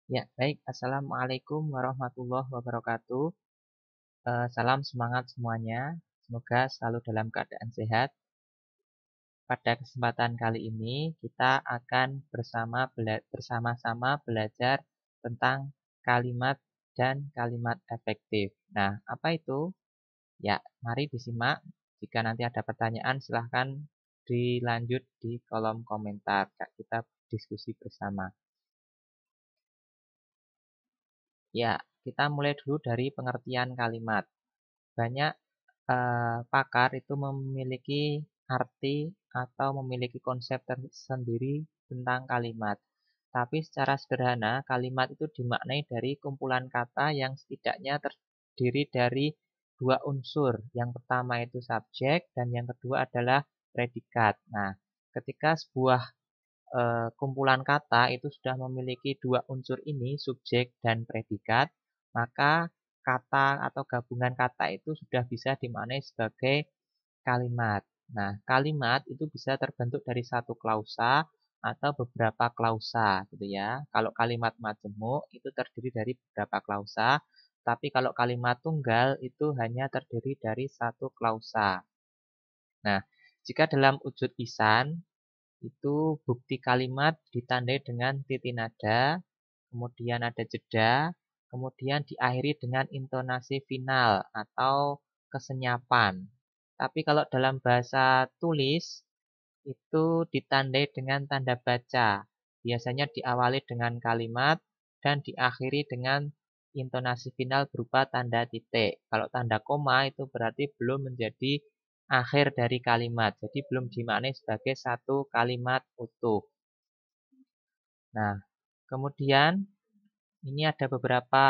Ya, baik. Assalamualaikum warahmatullahi wabarakatuh. Salam semangat semuanya. Semoga selalu dalam keadaan sehat. Pada kesempatan kali ini, kita akan bersama-sama belajar tentang kalimat dan kalimat efektif. Nah, apa itu? Ya, mari disimak. Jika nanti ada pertanyaan, silahkan dilanjut di kolom komentar. Kita diskusi bersama. Ya, kita mulai dulu dari pengertian kalimat. Banyak pakar itu memiliki arti atau memiliki konsep tersendiri tentang kalimat. Tapi secara sederhana, kalimat itu dimaknai dari kumpulan kata yang setidaknya terdiri dari dua unsur. Yang pertama itu subjek dan yang kedua adalah predikat. Nah, ketika sebuah kumpulan kata itu sudah memiliki dua unsur ini, subjek dan predikat, maka kata atau gabungan kata itu sudah bisa dimaknai sebagai kalimat. Nah, kalimat itu bisa terbentuk dari satu klausa atau beberapa klausa, gitu ya. Kalau kalimat majemuk itu terdiri dari beberapa klausa, tapi kalau kalimat tunggal itu hanya terdiri dari satu klausa. Nah, jika dalam wujud lisan itu bukti kalimat ditandai dengan titik nada, kemudian ada jeda, kemudian diakhiri dengan intonasi final atau kesenyapan. Tapi kalau dalam bahasa tulis itu ditandai dengan tanda baca. Biasanya diawali dengan kalimat dan diakhiri dengan intonasi final berupa tanda titik. Kalau tanda koma itu berarti belum menjadi akhir dari kalimat. Jadi belum dimaknai sebagai satu kalimat utuh. Nah, kemudian ini ada beberapa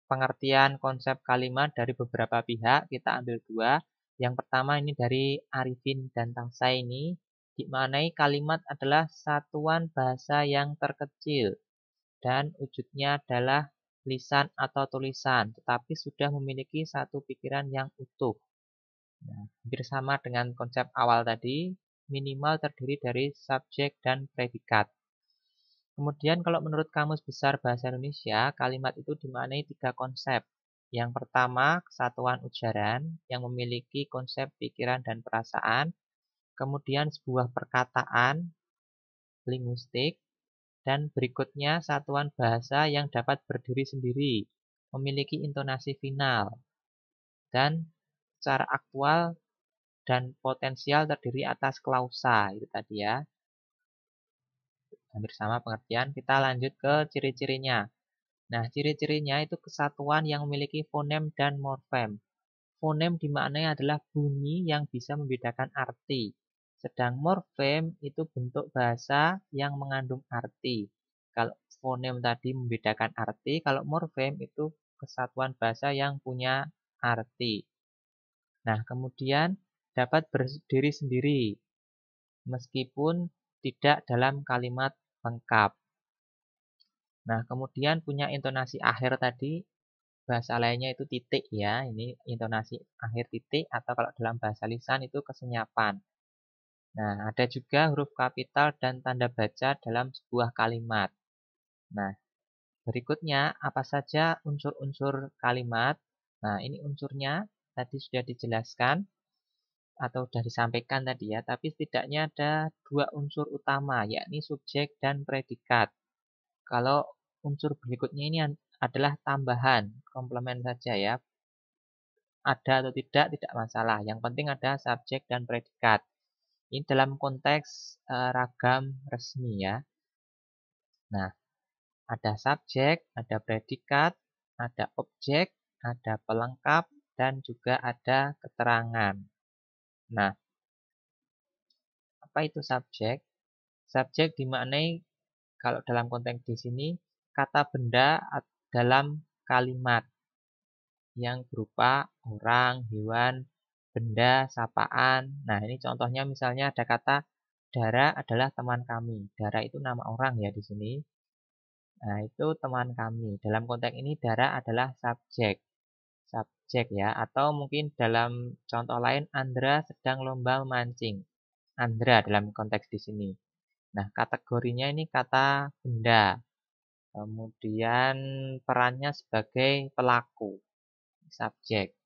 pengertian konsep kalimat dari beberapa pihak. Kita ambil dua. Yang pertama ini dari Arifin dan Tangsa ini. Dimaknai kalimat adalah satuan bahasa yang terkecil. Dan wujudnya adalah lisan atau tulisan. Tetapi sudah memiliki satu pikiran yang utuh. Nah, hampir sama dengan konsep awal tadi, minimal terdiri dari subjek dan predikat. Kemudian kalau menurut Kamus Besar Bahasa Indonesia, kalimat itu dimaknai tiga konsep. Yang pertama, kesatuan ujaran yang memiliki konsep pikiran dan perasaan. Kemudian sebuah perkataan linguistik. Dan berikutnya satuan bahasa yang dapat berdiri sendiri, memiliki intonasi final. Dan secara aktual dan potensial terdiri atas klausa itu tadi ya. Hampir sama pengertian. Kita lanjut ke ciri-cirinya. Nah, ciri-cirinya itu kesatuan yang memiliki fonem dan morfem. Fonem dimaknai adalah bunyi yang bisa membedakan arti. Sedang morfem itu bentuk bahasa yang mengandung arti. Kalau fonem tadi membedakan arti, kalau morfem itu kesatuan bahasa yang punya arti. Nah, kemudian dapat berdiri sendiri meskipun tidak dalam kalimat lengkap. Nah, kemudian punya intonasi akhir tadi, bahasa lainnya itu titik ya. Ini intonasi akhir titik atau kalau dalam bahasa lisan itu kesenyapan. Nah, ada juga huruf kapital dan tanda baca dalam sebuah kalimat. Nah, berikutnya apa saja unsur-unsur kalimat? Nah, ini unsurnya tadi sudah dijelaskan atau sudah disampaikan tadi ya, tapi setidaknya ada dua unsur utama, yakni subjek dan predikat. Kalau unsur berikutnya ini adalah tambahan, komplement saja ya. Ada atau tidak masalah. Yang penting ada subjek dan predikat. Ini dalam konteks ragam resmi ya. Nah, ada subjek, ada predikat, ada objek, ada pelengkap, dan juga ada keterangan. Nah, apa itu subjek? Subjek dimaknai kalau dalam konteks di sini kata benda dalam kalimat yang berupa orang, hewan, benda, sapaan. Nah, ini contohnya misalnya ada kata Dara adalah teman kami. Dara itu nama orang ya di sini. Nah, itu teman kami. Dalam konteks ini Dara adalah subjek. Subjek ya. Atau mungkin dalam contoh lain Andra sedang lomba memancing. Andra dalam konteks di sini. Nah, kategorinya ini kata benda. Kemudian perannya sebagai pelaku, subjek.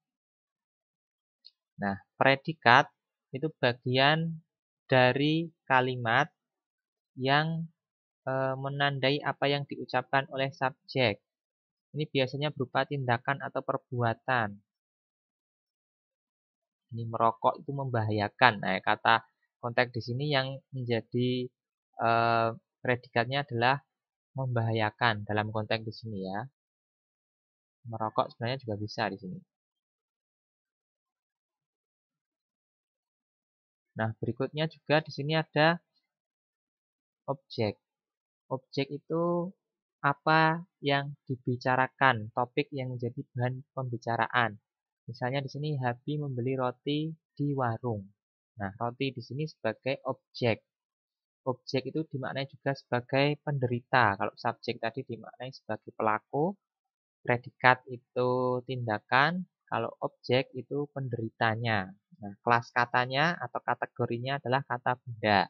Nah, predikat itu bagian dari kalimat yang menandai apa yang diucapkan oleh subjek. Ini biasanya berupa tindakan atau perbuatan. Ini merokok itu membahayakan. Nah, kata konteks di sini yang menjadi predikatnya adalah membahayakan dalam konteks di sini ya. Merokok sebenarnya juga bisa di sini. Nah, berikutnya juga di sini ada objek. Objek itu apa yang dibicarakan, topik yang menjadi bahan pembicaraan. Misalnya di sini Habi membeli roti di warung. Nah, roti di sini sebagai objek. Objek itu dimaknai juga sebagai penderita. Kalau subjek tadi dimaknai sebagai pelaku, predikat itu tindakan, kalau objek itu penderitanya. Nah, kelas katanya atau kategorinya adalah kata benda.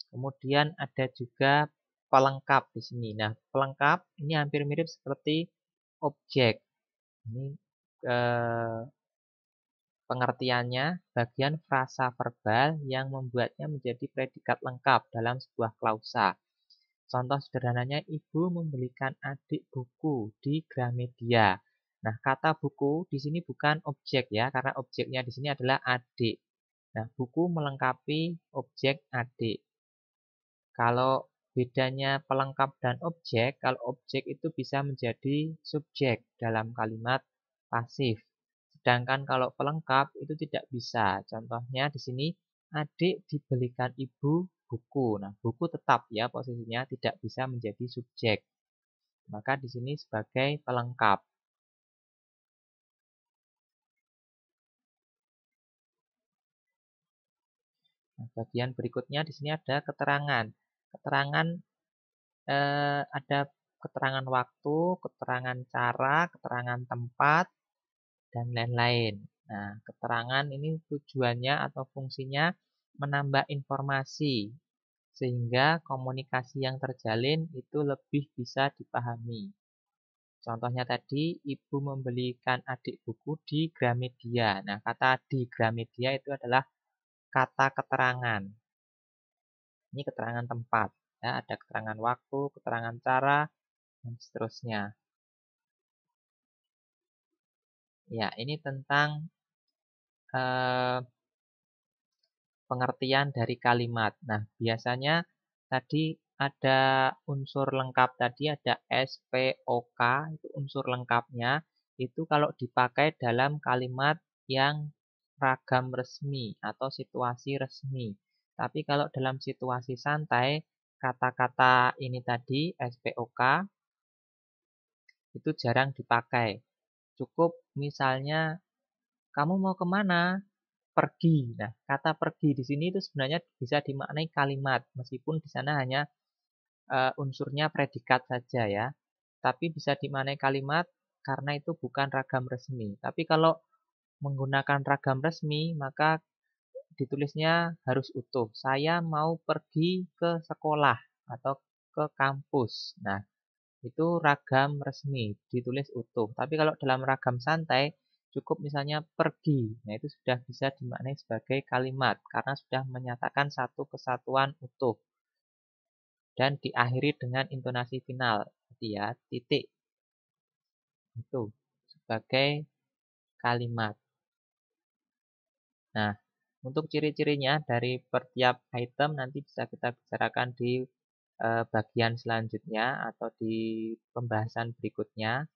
Kemudian ada juga pelengkap di sini. Nah, pelengkap ini hampir mirip seperti objek. Ini pengertiannya bagian frasa verbal yang membuatnya menjadi predikat lengkap dalam sebuah klausa. Contoh sederhananya, ibu membelikan adik buku di Gramedia. Nah, kata buku di sini bukan objek ya, karena objeknya di sini adalah adik. Nah, buku melengkapi objek adik. Kalau bedanya pelengkap dan objek, kalau objek itu bisa menjadi subjek dalam kalimat pasif. Sedangkan kalau pelengkap itu tidak bisa. Contohnya di sini adik dibelikan ibu buku. Nah, buku tetap ya posisinya tidak bisa menjadi subjek. Maka di sini sebagai pelengkap. Nah, bagian berikutnya di sini ada keterangan. Keterangan ada keterangan waktu, keterangan cara, keterangan tempat, dan lain-lain. Nah, keterangan ini tujuannya atau fungsinya menambah informasi sehingga komunikasi yang terjalin itu lebih bisa dipahami. Contohnya tadi, ibu membelikan adik buku di Gramedia. Nah, kata di Gramedia itu adalah kata keterangan. Ini keterangan tempat. Ya, ada keterangan waktu, keterangan cara, dan seterusnya. Ya, ini tentang eh, pengertian dari kalimat. Nah, biasanya tadi ada unsur lengkap tadi ada SPOK, itu unsur lengkapnya. Itu kalau dipakai dalam kalimat yang ragam resmi atau situasi resmi. Tapi kalau dalam situasi santai, kata-kata ini tadi SPOK itu jarang dipakai. Cukup misalnya, kamu mau kemana? Pergi. Nah, kata pergi di sini itu sebenarnya bisa dimaknai kalimat, meskipun di sana hanya unsurnya predikat saja ya. Tapi bisa dimaknai kalimat karena itu bukan ragam resmi. Tapi kalau menggunakan ragam resmi, maka ditulisnya harus utuh. Saya mau pergi ke sekolah atau ke kampus. Nah, itu ragam resmi, ditulis utuh. Tapi kalau dalam ragam santai, cukup misalnya pergi. Nah, itu sudah bisa dimaknai sebagai kalimat karena sudah menyatakan satu kesatuan utuh dan diakhiri dengan intonasi final. Jadi ya, titik itu sebagai kalimat. Nah, untuk ciri-cirinya dari per tiap item nanti bisa kita bicarakan di bagian selanjutnya atau di pembahasan berikutnya.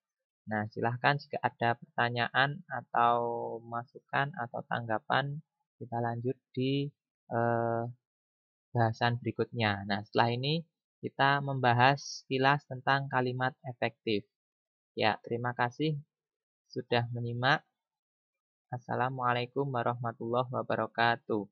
Nah, silahkan jika ada pertanyaan atau masukan atau tanggapan, kita lanjut di eh, bahasan berikutnya. Nah, setelah ini kita membahas kilas tentang kalimat efektif. Ya, terima kasih sudah menyimak. Assalamualaikum warahmatullahi wabarakatuh.